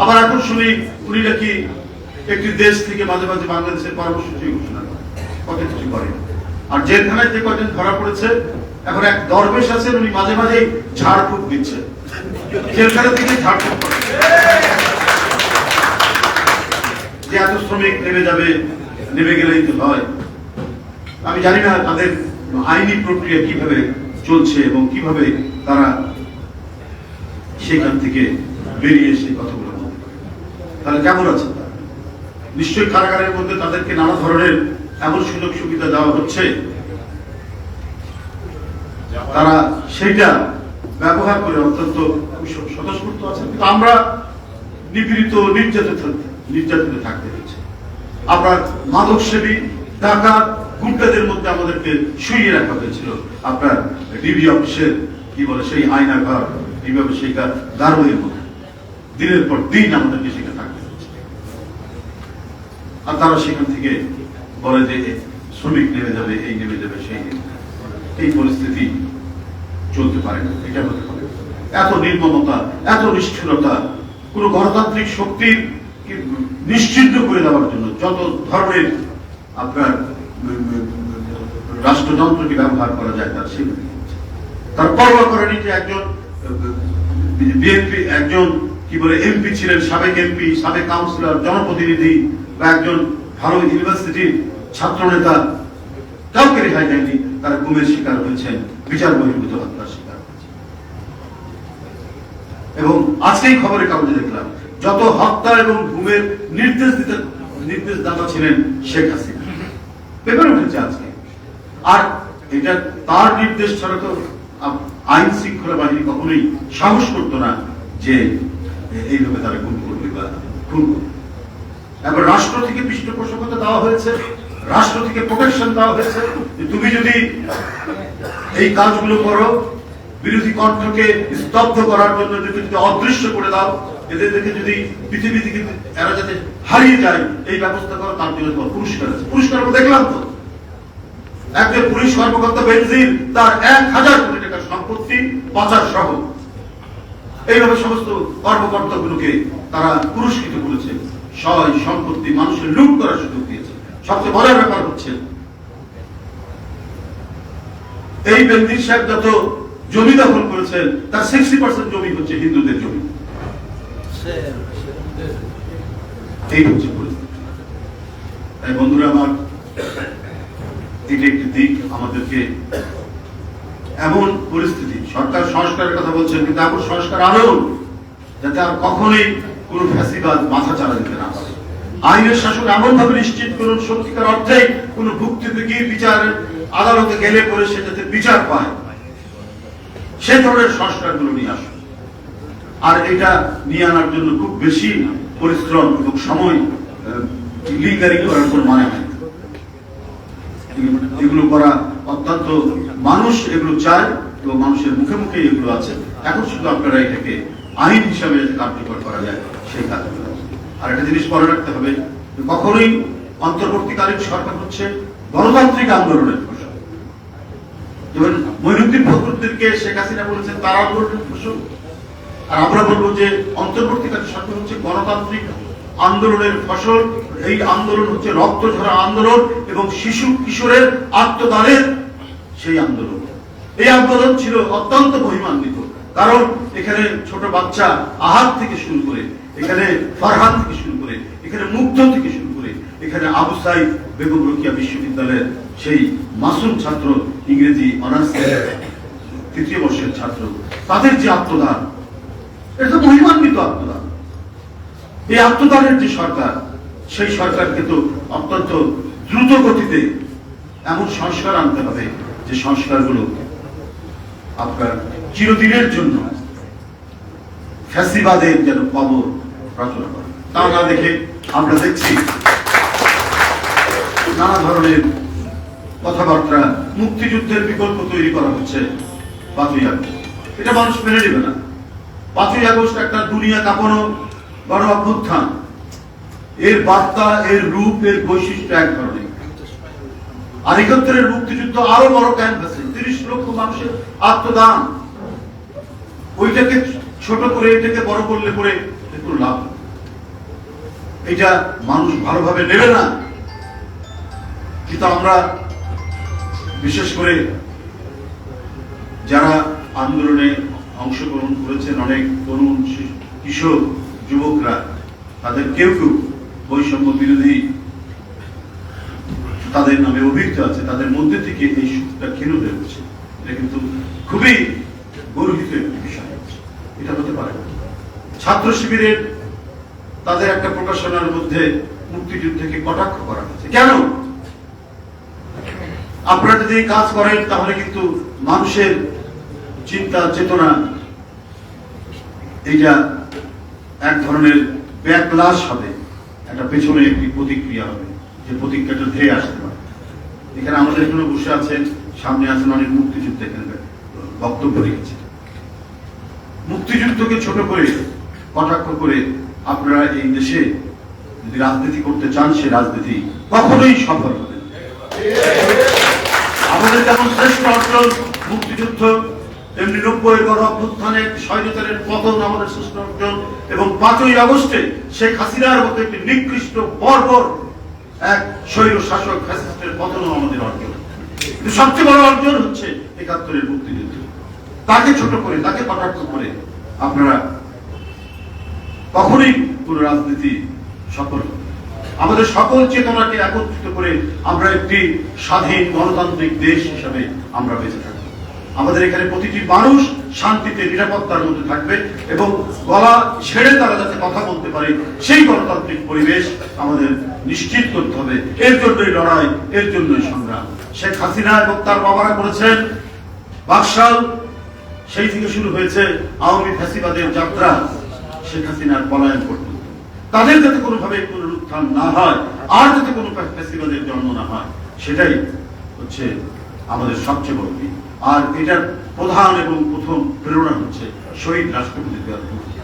আবার এখন শুনি উনি নাকি একটি দেশ থেকে মাঝে মাঝে বাংলাদেশের কর্মসূচি ঘোষণা করেন, কত কিছু করেন। আর জেলখানায় যে কয়জন ধরা পড়েছে, এখন এক দরবেশ আছেন, উনি মাঝে মাঝে ঝাড়ফুঁক দিচ্ছে, জেলখানা থেকে ঝাড়ফুঁক করে যে এত শ্রমিক নেমে যাবে, নেমে গেলেই তো হয়। আমি জানি না তাদের আইনি প্রক্রিয়া কিভাবে চলছে এবং কিভাবে তারা সেখান থেকে বেরিয়ে সেই কথাগুলো বলতে পারে। তাহলে কেমন আছে তারা? নিশ্চয়ই কারাগারের মধ্যে তাদেরকে নানা ধরনের এমন সুযোগ সুবিধা দেওয়া হচ্ছে, তারা সেইটা ব্যবহার করে অত্যন্ত স্বতঃস্ফূর্ত আছেন। কিন্তু আমরা নিপীড়িত, নির্যাতিত থাকতে হচ্ছে। আপনার মাদক সেবী, ডাকাত, গুন্ডাদের মধ্যে আমাদেরকে শুইয়ে রাখা হয়েছিল আপনার ডিবি অফিসের কি বলে সেই আয়নাঘর, এইভাবে সেই গারোয়ের মধ্যে দিনের পর দিন আমাদেরকে সেখানে থাকতে হচ্ছে। আর তারা সেখান থেকে বলে যে শ্রমিক নেমে যাবে, এই নেমে যাবে, সেই নেমে যাবে। এই পরিস্থিতি চলতে পারে না, এটা হতে পারে। এত নির্মমতা, এত নিষ্ঠুরতা, কোন গণতান্ত্রিক শক্তির নিশ্চিহ্ন করে দেওয়ার জন্য যত ধরনের আপনার রাষ্ট্রযন্ত্রকে ব্যবহার করা যায় তার সেগুলি তার পরোয়া করেনি যে একজন বিএনপি, একজন কি বলে এমপি ছিলেন, সাবেক এমপি, সাবেক কাউন্সিলর, জনপ্রতিনিধি বা একজন ভালো ইউনিভার্সিটির ছাত্র নেতা, কাউকে রেহাই দেয়নি। তারা গুমের শিকার হয়েছেন, বিচার বহির্ভূত হত্যার শিকার হয়েছেন। এবং আজকেই খবরের কাগজে দেখলাম যত হত্যা এবং গুমের নির্দেশদাতা ছিলেন শেখ হাসিনা, পেপারে উঠেছে আজকে। আর এটা তার নির্দেশ ছাড়া তো আইন শৃঙ্খলা বাহিনী কখনোই সাহস করতো না যে এইভাবে তারা গুম করবে বা খুন করবে। এবার রাষ্ট্র থেকে পৃষ্ঠপোষকতা দেওয়া হয়েছে, রাষ্ট্র থেকে প্রোটেকশন দেওয়া হয়েছে, তুমি যদি এই কাজগুলো করো, বিরোধী কণ্ঠকে স্তব্ধ করার জন্য যদি অদৃশ্য করে দাও, এদের দেখে যদি পৃথিবী থেকে এরা যাতে হারিয়ে যায়, এই ব্যবস্থা করো, তার জন্য তোমার পুরস্কার আছে। পুরস্কার দেখলাম তো, একজন পুলিশ কর্মকর্তা বেনজির, তার 1000 কোটি টাকার সম্পত্তি পাচার সহ, এইভাবে সমস্ত কর্মকর্তাগুলোকে তারা পুরস্কৃত করেছে, সয় সম্পত্তি মানুষের লুট করার সুযোগ দিয়েছে। সবচেয়ে মজার ব্যাপার হচ্ছে এই বেনজির সাহেব যত জমি দখল করেছেন তার 60% জমি হচ্ছে হিন্দুদের জমি। এই হচ্ছে পরিস্থিতি। তাই বন্ধুরা আমার, এটা একটি দিক আমাদেরকে এমন পরিস্থিতি, সরকার সংস্কারের কথা বলছেন কিন্তু এমন সংস্কার আনুন যাতে আর কখনোই কোন ফ্যাসিবাদ মাথা চালা দিতে না পারে। আইনের শাসন এমন ভাবে নিশ্চিত করুন সত্যিকার অর্থে কোন ভুক্তভোগী বিচার আদালতে গেলে পরে সে যাতে বিচার পায়, সে ধরনের সংস্কারগুলো নিয়ে আসুন। আর এটা নিয়ে আনার জন্য খুব বেশি পরিশ্রম এবং সময় লিঙ্গারিং করার কোন মানে হয়। এগুলো করা অত্যন্ত, মানুষ এগুলো চায় এবং মানুষের মুখে মুখে এগুলো আছে। এখন শুধু আপনারা এটাকে আইন হিসাবে কার্যকর করা যায় সেই কাজগুলো। আর একটা জিনিস মনে রাখতে হবে, কখনোই অন্তর্বর্তীকালীন সরকার হচ্ছে গণতান্ত্রিক আন্দোলনের ফসল। যেমন মঈনুদ্দিন ফখরুদ্দিনকে শেখ হাসিনা বলেছেন তার আন্দোলনের ফসল, আর আমরা বলবো যে অন্তর্বর্তীকালীন সরকার হচ্ছে গণতান্ত্রিক আন্দোলনের ফসল। এই আন্দোলন হচ্ছে রক্ত ঝরা আন্দোলন এবং শিশু কিশোরের আত্মদানের সেই আন্দোলন। এই আন্দোলন ছিল অত্যন্ত মহিমান্বিত, কারণ এখানে ছোট বাচ্চা আহাদ থেকে শুরু করে, এখানে ফারহান থেকে শুরু করে, এখানে মুগ্ধ থেকে শুরু করে, এখানে আবু সাইদ বেগম রোকেয়া বিশ্ববিদ্যালয়ের সেই মাসুম ছাত্র, ইংরেজি অনার্সের 3য় বর্ষের ছাত্র, তাদের যে আত্মদান, এটা মহিমান্বিত আত্মদান। এই আত্মদানের যে সরকার, সেই সরকারকে তো অত্যন্ত দ্রুত গতিতে এমন সংস্কার আনতে হবে যে সংস্কারগুলো আপনার চিরদিনের জন্য ফ্যাসিবাদের যেন কবর রচনা করে। তা না দেখে আমরা দেখছি নানা ধরনের কথাবার্তা, মুক্তিযুদ্ধের বিকল্প তৈরি করা হচ্ছে 5ই আগস্ট। এটা মানুষ মেনে নেবে না। 5ই আগস্ট একটা দুনিয়া কাঁপানো গণ অভ্যুত্থান, এর বার্তা, এর রূপ, এর বৈশিষ্ট্য এক ধরনের। আর 71-এর মুক্তিযুদ্ধ আরো বড় ক্যানভাসে 30 লক্ষ মানুষের আত্মদান, ওইটাকে ছোট করে এটাকে বড় করলে পরে কোনো লাভ। এটা মানুষ ভালোভাবে নেবে না। কিন্তু আমরা বিশেষ করে যারা আন্দোলনে অংশগ্রহণ করেছেন, অনেক তরুণ কিশোর যুবকরা, তাদের কেউ কেউ বৈষম্য বিরোধী তাদের নামে অভিযুক্ত আছে, তাদের মধ্যে থেকে এই সুখটা ক্ষীণ হয়ে উঠছে। এটা কিন্তু খুবই গর্বিত একটি বিষয়। এটা হতে পারে না। ছাত্র শিবিরের তাদের একটা প্রকাশনার মধ্যে মুক্তিযুদ্ধকে কটাক্ষ করা হয়েছে। কেন? আপনারা যদি কাজ করেন তাহলে কিন্তু মানুষের চিন্তা চেতনা এটা এক ধরনের ব্যাকলাশ হবে, একটা পেছনে একটি প্রতিক্রিয়া হবে, যে প্রতিক্রিয়াটা ধেয়ে আসতে পারে। এখানে আমাদের এখানে বসে আছেন, সামনে আছেন অনেক মুক্তিযুদ্ধ, এখানে বক্তব্য রেখেছে। মুক্তিযুদ্ধকে ছোট করে কটাক্ষ করে আপনারা এই দেশে যদি রাজনীতি করতে চান, সে রাজনীতি কখনোই সফল হবে না। আমাদের যেমন শ্রেষ্ঠ অর্জন মুক্তিযুদ্ধ, তেমনি 90-এর গণ অভ্যুত্থানের স্বৈরাচারের পতন আমাদের শ্রেষ্ঠ অর্জন, এবং 5ই আগস্টে শেখ হাসিনার মতো একটি নিকৃষ্ট বর্বর এক স্বৈর শাসক ফ্যাসিস্টের পতনও আমাদের অর্জন। কিন্তু সবচেয়ে বড় অর্জন হচ্ছে 71-এর মুক্তিযুদ্ধ। তাকে ছোট করে, তাকে কটাক্ষ করে আপনারা কখনোই কোন রাজনীতি সফল হবে। আমাদের সকল চেতনাকে একত্রিত করে আমরা একটি স্বাধীন গণতান্ত্রিক দেশ হিসাবে আমরা বেঁচে থাকব। আমাদের এখানে প্রতিটি মানুষ শান্তিতে নিরাপত্তার মধ্যে থাকবে এবং গলা ছেড়ে তারা যাতে কথা বলতে পারে, সেই গণতান্ত্রিক পরিবেশ আমাদের নিশ্চিত করতে হবে। এর জন্যই লড়াই, এর জন্যই সংগ্রাম। শেখ হাসিনা এবং তার বাবারা করেছেন বাকশাল, সেই থেকে শুরু হয়েছে আওয়ামী ফ্যাসিবাদের যাত্রা শেখ হাসিনার পলায়ন পর্যন্ত। তাদের যাতে কোনোভাবে পুনরুত্থান না হয়, আর যাতে কোনো ফ্যাসিবাদের জন্ম না হয়, সেটাই হচ্ছে আমাদের সবচেয়ে বড় দিক। আর এটার প্রধান এবং প্রথম প্রেরণা হচ্ছে শহীদ রাষ্ট্রপতি জিয়াউর রহমান।